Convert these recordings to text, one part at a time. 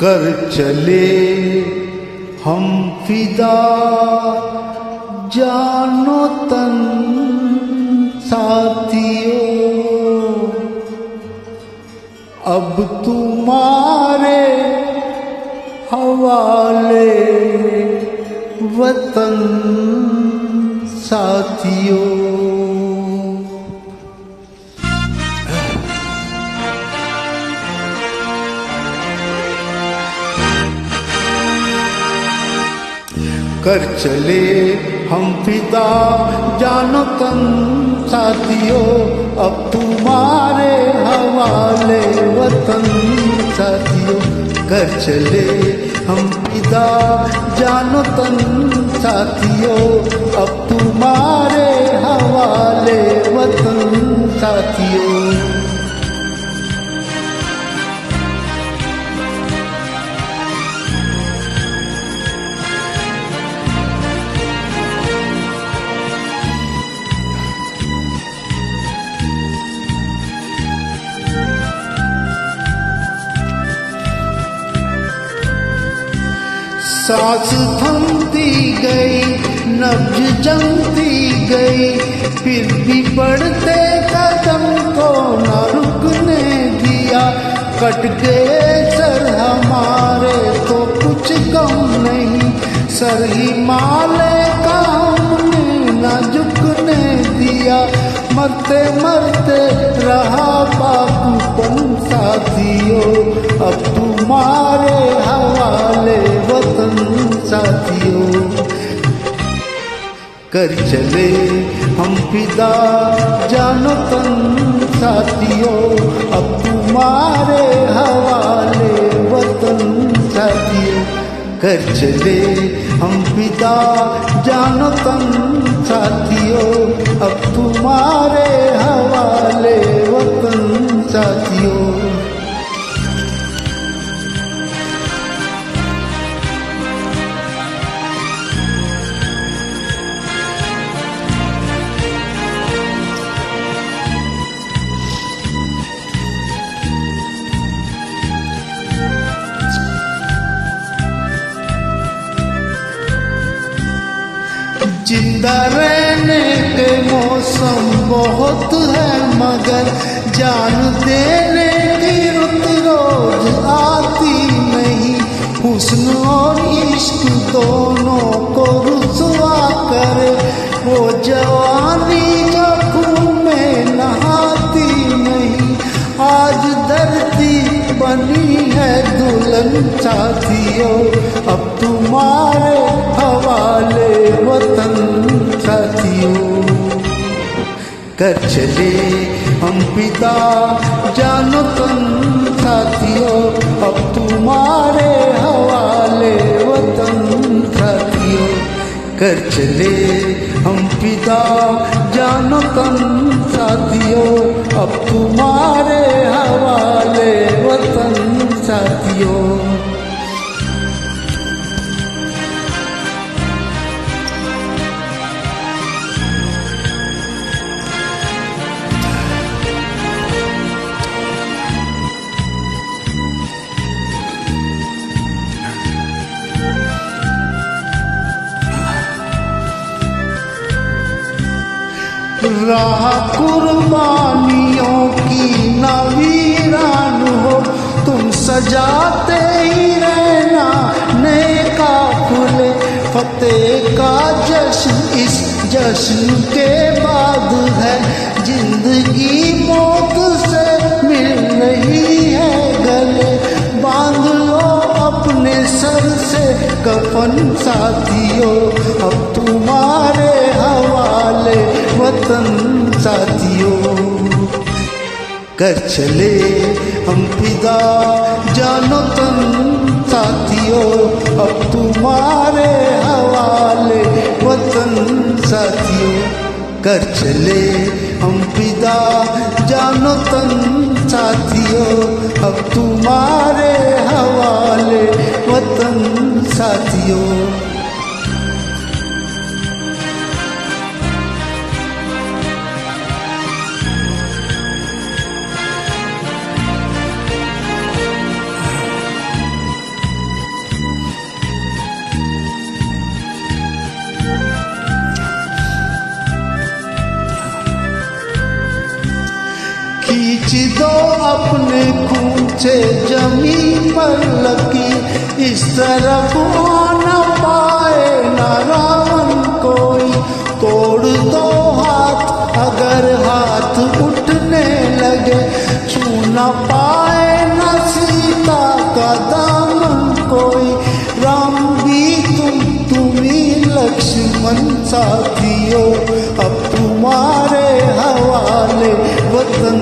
कर चले हम फिदा जानो तन साथियों, अब तुम्हारे हवाले वतन साथियों। कर चले हम फिदा जानो तन साथियों, अब तुम्हारे हवाले वतन साथियों। कर चले हम फिदा जानो तन साथियों, अब तुम्हारे हवाले वतन साथियों। सांस थमती गई, नब्ज जमती गई, फिर भी बढ़ते कदम को न रुकने दिया। कट गए सर हमारे तो कुछ कम नहीं, सर हिमालय का हमने न झुकने दिया। मरते मरते रहा बाबूपन साथियों, अब तुम्हारे हवाले वतन साथियों। कर चले हम फिदा जानो तन साथियों, अब तुम्हारे हवाले वतन साथियों। कर चले हम फिदा जानो तन साथियों, अब तुम्हारे हवाले वतन साथियों। जिंदा रहने के मौसम बहुत है, मगर जान देने की रुत रोज आती नहीं। हुस्न और इश्क दोनों को रुसवा करे, वो जवानी जो खून में नहाती नहीं। आज धरती बनी है दुल्हन साथियों, अब तुम्हारे हवाले वतन साथियों। कर चले हम फिदा जानो तन साथियों, अब तुम्हारे हवाले वतन साथियों। कर चले हम फिदा जानो तन साथियों, अब तुम्हारे हवाले वतन साथियों। राह कुर्बानियों की न वीरान हो, तुम सजाते ही रहना नए काफिले। फतेह का जश्न इस जश्न के बाद है, जिंदगी मौत से मिल रही है गले। बांध लो अपने सर से कफन साथियों, अब तुम्हारे हवाले वतन साथियों। कर चले हम फिदा जानो तन साथियों, अब तुम्हारे हवाले वतन साथियों। कर चले हम फिदा जानो तन साथियों, अब तुम्हारे हवाले वतन साथियों। खींच दो अपने खून से जमीन पर लकीर, इस तरफ न पाए न रावण कोई। तोड़ दो हाथ अगर हाथ उठने लगे, छू न पाए न सीता का दामन कोई। राम भी तुम ही लक्ष्मण साथियों, अब तुम्हारे हवाले वतन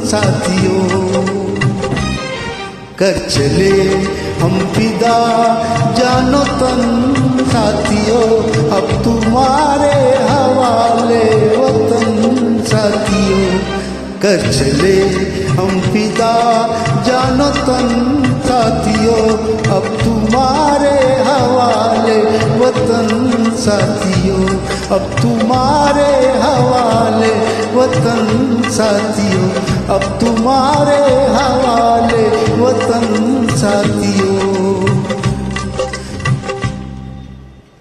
साथियों। कर चले हम फिदा जानो तन साथियों, अब तुम्हारे हवाले वतन साथियों। कर चले हम फिदा जानो तन साथियों, अब तुम्हारे हवाले वतन साथियों। अब तुम्हारे हवाले वतन साथियों, अब तुम्हारे हवाले वतन साथियों।